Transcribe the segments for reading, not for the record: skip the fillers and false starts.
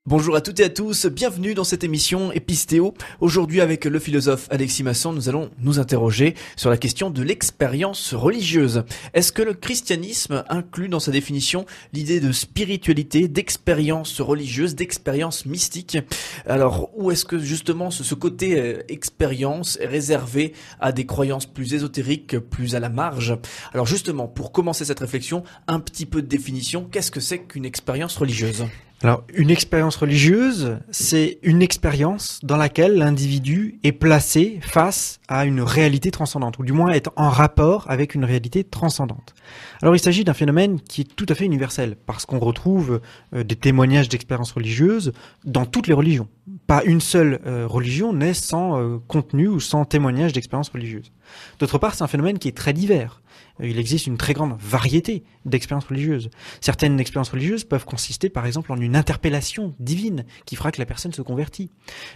Bonjour à toutes et à tous, bienvenue dans cette émission Épistéo. Aujourd'hui avec le philosophe Alexis Masson, nous allons nous interroger sur la question de l'expérience religieuse. Est-ce que le christianisme inclut dans sa définition l'idée de spiritualité, d'expérience religieuse, d'expérience mystique? Alors où est-ce que justement ce côté expérience est réservé à des croyances plus ésotériques, plus à la marge? Alors justement, pour commencer cette réflexion, un petit peu de définition, qu'est-ce que c'est qu'une expérience religieuse? Alors, une expérience religieuse, c'est une expérience dans laquelle l'individu est placé face à une réalité transcendante, ou du moins est en rapport avec une réalité transcendante. Alors, il s'agit d'un phénomène qui est tout à fait universel, parce qu'on retrouve des témoignages d'expériences religieuses dans toutes les religions. Pas une seule religion n'est sans contenu ou sans témoignage d'expériences religieuses. D'autre part, c'est un phénomène qui est très divers. Il existe une très grande variété d'expériences religieuses. Certaines expériences religieuses peuvent consister par exemple en une interpellation divine qui fera que la personne se convertit.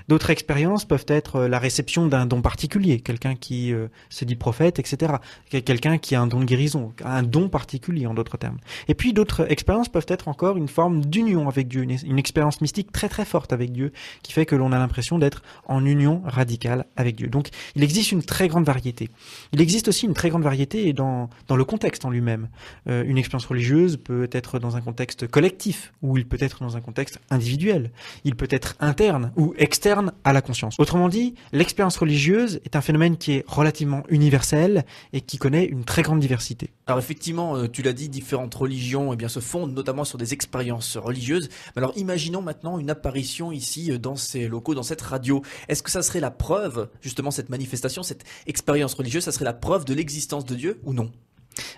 D'autres expériences peuvent être la réception d'un don particulier, quelqu'un qui se dit prophète, etc. Quelqu'un qui a un don de guérison, un don particulier en d'autres termes. Et puis d'autres expériences peuvent être encore une forme d'union avec Dieu, une expérience mystique très très forte avec Dieu qui fait que l'on a l'impression d'être en union radicale avec Dieu. Donc il existe une très grande variété. Il existe aussi une très grande variété dans le contexte en lui-même. Une expérience religieuse peut être dans un contexte collectif, ou il peut être dans un contexte individuel. Il peut être interne ou externe à la conscience. Autrement dit, l'expérience religieuse est un phénomène qui est relativement universel et qui connaît une très grande diversité. Alors effectivement, tu l'as dit, différentes religions se fondent notamment sur des expériences religieuses. Mais alors imaginons maintenant une apparition ici dans ces locaux, dans cette radio. Est-ce que ça serait la preuve, justement cette manifestation, cette expérience religieuse, ça serait la preuve de l'existence de Dieu ou non ?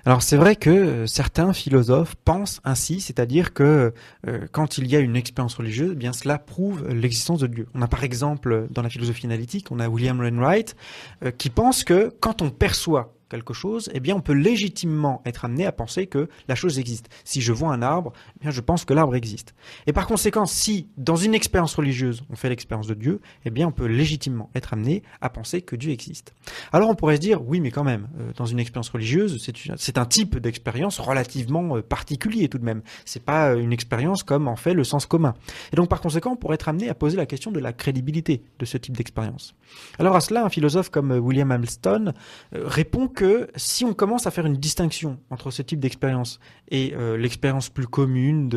Alors c'est vrai que certains philosophes pensent ainsi, c'est-à-dire que quand il y a une expérience religieuse, eh bien cela prouve l'existence de Dieu. On a par exemple dans la philosophie analytique, on a William Wainwright qui pense que quand on perçoit quelque chose, eh bien on peut légitimement être amené à penser que la chose existe. Si je vois un arbre, eh bien je pense que l'arbre existe. Et par conséquent, si dans une expérience religieuse, on fait l'expérience de Dieu, eh bien on peut légitimement être amené à penser que Dieu existe. Alors on pourrait se dire, oui mais quand même, dans une expérience religieuse, c'est un type d'expérience relativement particulier tout de même. C'est pas une expérience comme en fait le sens commun. Et donc par conséquent, on pourrait être amené à poser la question de la crédibilité de ce type d'expérience. Alors à cela, un philosophe comme William Hamilton répond que si on commence à faire une distinction entre ce type d'expérience et l'expérience plus commune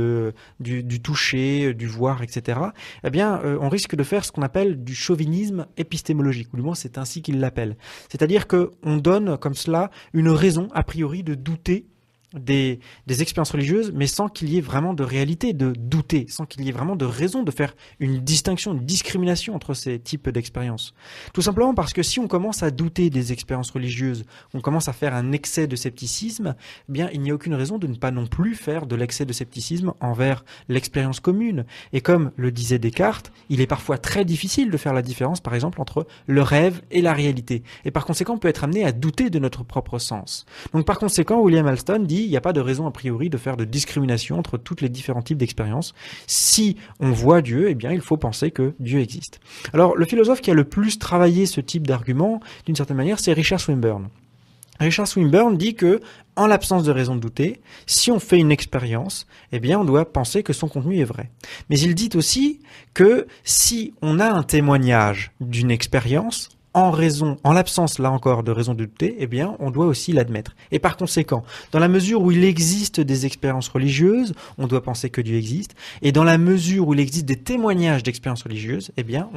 du toucher, du voir, etc., eh bien, on risque de faire ce qu'on appelle du chauvinisme épistémologique, ou du moins c'est ainsi qu'il l'appelle. C'est-à-dire qu'on donne comme cela une raison, a priori, de douter des expériences religieuses, mais sans qu'il y ait vraiment de réalité, de douter, sans qu'il y ait vraiment de raison de faire une distinction, une discrimination entre ces types d'expériences. Tout simplement parce que si on commence à douter des expériences religieuses, on commence à faire un excès de scepticisme, eh bien il n'y a aucune raison de ne pas non plus faire de l'excès de scepticisme envers l'expérience commune. Et comme le disait Descartes, il est parfois très difficile de faire la différence, par exemple, entre le rêve et la réalité. Et par conséquent, on peut être amené à douter de notre propre sens. Donc par conséquent, William Alston dit il n'y a pas de raison a priori de faire de discrimination entre tous les différents types d'expériences. Si on voit Dieu, eh bien, il faut penser que Dieu existe. Alors, le philosophe qui a le plus travaillé ce type d'argument, d'une certaine manière, c'est Richard Swinburne. Richard Swinburne dit que, en l'absence de raison de douter, si on fait une expérience, eh bien, on doit penser que son contenu est vrai. Mais il dit aussi que si on a un témoignage d'une expérience, en l'absence, là encore, de raison de douter, eh bien, on doit aussi l'admettre. Et par conséquent, dans la mesure où il existe des expériences religieuses, on doit penser que Dieu existe. Et dans la mesure où il existe des témoignages d'expériences religieuses, eh bien,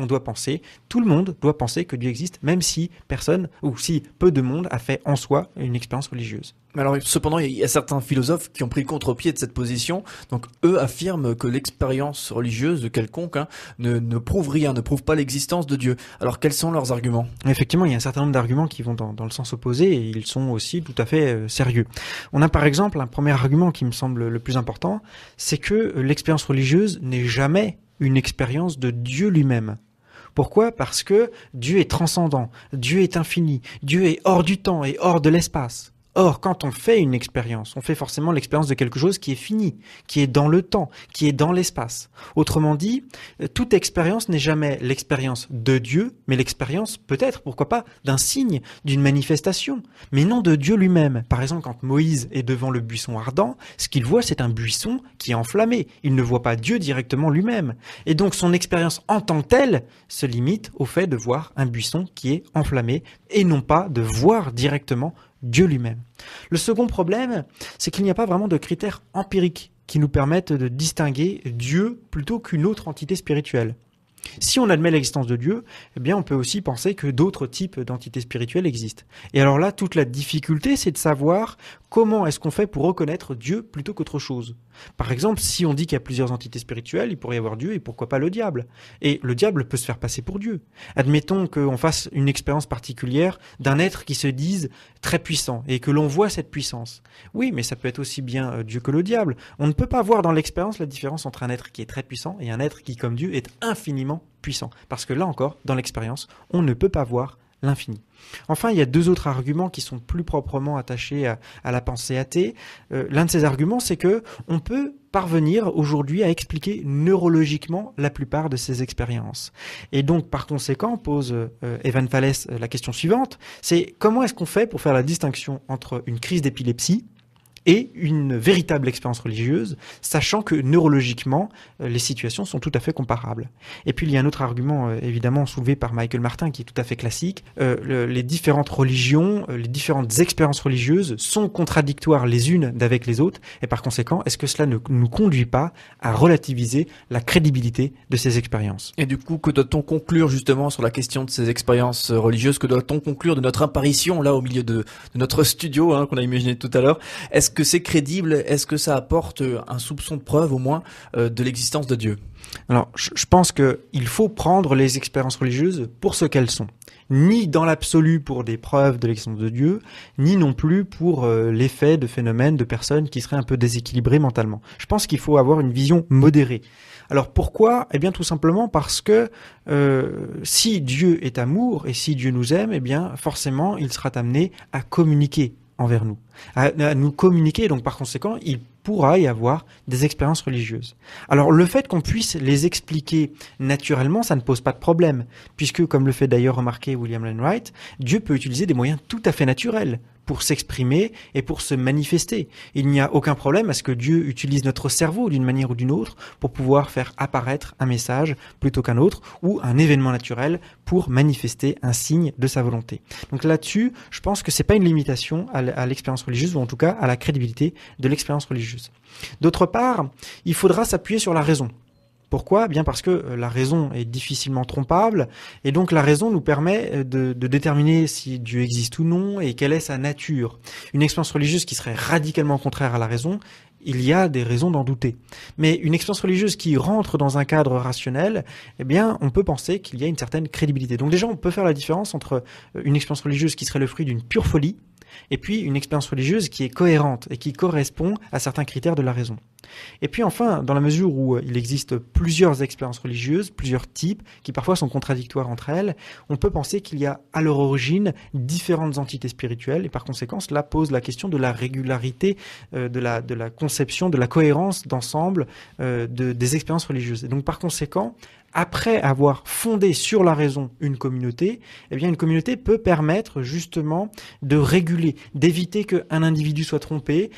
tout le monde doit penser que Dieu existe, même si personne, ou si peu de monde a fait en soi une expérience religieuse. Alors cependant, il y a certains philosophes qui ont pris le contre-pied de cette position. Donc eux affirment que l'expérience religieuse quelconque ne prouve rien, ne prouve pas l'existence de Dieu. Alors quels sont leurs arguments ? Effectivement, il y a un certain nombre d'arguments qui vont dans le sens opposé et ils sont aussi tout à fait sérieux. On a par exemple un premier argument qui me semble le plus important, c'est que l'expérience religieuse n'est jamais une expérience de Dieu lui-même. Pourquoi ? Parce que Dieu est transcendant, Dieu est infini, Dieu est hors du temps et hors de l'espace. Or, quand on fait une expérience, on fait forcément l'expérience de quelque chose qui est fini, qui est dans le temps, qui est dans l'espace. Autrement dit, toute expérience n'est jamais l'expérience de Dieu, mais l'expérience, peut-être, pourquoi pas, d'un signe, d'une manifestation, mais non de Dieu lui-même. Par exemple, quand Moïse est devant le buisson ardent, ce qu'il voit, c'est un buisson qui est enflammé. Il ne voit pas Dieu directement lui-même. Et donc, son expérience en tant que telle se limite au fait de voir un buisson qui est enflammé et non pas de voir directement Dieu lui-même. Le second problème, c'est qu'il n'y a pas vraiment de critères empiriques qui nous permettent de distinguer Dieu plutôt qu'une autre entité spirituelle. Si on admet l'existence de Dieu, eh bien on peut aussi penser que d'autres types d'entités spirituelles existent. Et alors là, toute la difficulté, c'est de savoir comment est-ce qu'on fait pour reconnaître Dieu plutôt qu'autre chose. Par exemple, si on dit qu'il y a plusieurs entités spirituelles, il pourrait y avoir Dieu et pourquoi pas le diable. Et le diable peut se faire passer pour Dieu. Admettons qu'on fasse une expérience particulière d'un être qui se dise très puissant et que l'on voit cette puissance. Oui, mais ça peut être aussi bien Dieu que le diable. On ne peut pas voir dans l'expérience la différence entre un être qui est très puissant et un être qui, comme Dieu, est infiniment puissant. Parce que là encore, dans l'expérience, on ne peut pas voir l'infini. Enfin, il y a deux autres arguments qui sont plus proprement attachés à la pensée athée. L'un de ces arguments, c'est que on peut parvenir aujourd'hui à expliquer neurologiquement la plupart de ces expériences. Et donc, par conséquent, pose Evan Fales la question suivante, c'est comment est-ce qu'on fait pour faire la distinction entre une crise d'épilepsie et une véritable expérience religieuse, sachant que neurologiquement, les situations sont tout à fait comparables. Et puis il y a un autre argument évidemment soulevé par Michael Martin qui est tout à fait classique. Les différentes religions, les différentes expériences religieuses sont contradictoires les unes d'avec les autres, et par conséquent, est-ce que cela ne nous conduit pas à relativiser la crédibilité de ces expériences? Et du coup, que doit-on conclure justement sur la question de ces expériences religieuses? Que doit-on conclure de notre apparition là au milieu de notre studio qu'on a imaginé tout à l'heure? Est-ce que c'est crédible? Est-ce que ça apporte un soupçon de preuve au moins de l'existence de Dieu? Alors, je pense qu'il faut prendre les expériences religieuses pour ce qu'elles sont. Ni dans l'absolu pour des preuves de l'existence de Dieu, ni non plus pour l'effet de phénomènes de personnes qui seraient un peu déséquilibrées mentalement. Je pense qu'il faut avoir une vision modérée. Alors pourquoi? Eh bien tout simplement parce que si Dieu est amour et si Dieu nous aime, eh bien forcément il sera amené à communiquer envers nous, à nous communiquer, donc par conséquent, il pourra y avoir des expériences religieuses. Alors le fait qu'on puisse les expliquer naturellement, ça ne pose pas de problème, puisque comme le fait d'ailleurs remarquer William Lane Wright, Dieu peut utiliser des moyens tout à fait naturels pour s'exprimer et pour se manifester. Il n'y a aucun problème à ce que Dieu utilise notre cerveau d'une manière ou d'une autre pour pouvoir faire apparaître un message plutôt qu'un autre ou un événement naturel pour manifester un signe de sa volonté. Donc là-dessus, je pense que c'est pas une limitation à l'expérience religieuse ou en tout cas à la crédibilité de l'expérience religieuse. D'autre part, il faudra s'appuyer sur la raison. Pourquoi? Bien parce que la raison est difficilement trompable et donc la raison nous permet de déterminer si Dieu existe ou non et quelle est sa nature. Une expérience religieuse qui serait radicalement contraire à la raison, il y a des raisons d'en douter. Mais une expérience religieuse qui rentre dans un cadre rationnel, eh bien, on peut penser qu'il y a une certaine crédibilité. Donc déjà, on peut faire la différence entre une expérience religieuse qui serait le fruit d'une pure folie et puis une expérience religieuse qui est cohérente et qui correspond à certains critères de la raison. Et puis enfin, dans la mesure où il existe plusieurs expériences religieuses, plusieurs types, qui parfois sont contradictoires entre elles, on peut penser qu'il y a à leur origine différentes entités spirituelles et par conséquent, cela pose la question de la régularité, de la conception, de la cohérence d'ensemble des expériences religieuses. Et donc par conséquent, après avoir fondé sur la raison une communauté, eh bien une communauté peut permettre justement de réguler, d'éviter qu'un individu soit trompé,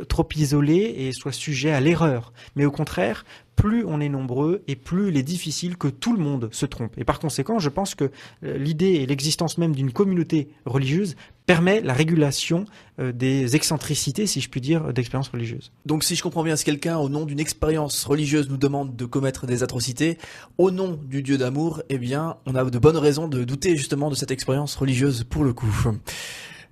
trop isolé et soit sujet à l'erreur. Mais au contraire, plus on est nombreux et plus il est difficile que tout le monde se trompe. Et par conséquent, je pense que l'idée et l'existence même d'une communauté religieuse permet la régulation des excentricités, si je puis dire, d'expériences religieuses. Donc si je comprends bien, si quelqu'un, au nom d'une expérience religieuse, nous demande de commettre des atrocités, au nom du Dieu d'amour, eh bien, on a de bonnes raisons de douter justement de cette expérience religieuse pour le coup.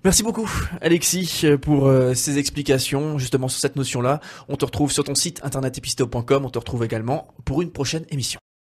Merci beaucoup Alexis pour ces explications justement sur cette notion-là. On te retrouve sur ton site internet episteo.com, on te retrouve également pour une prochaine émission.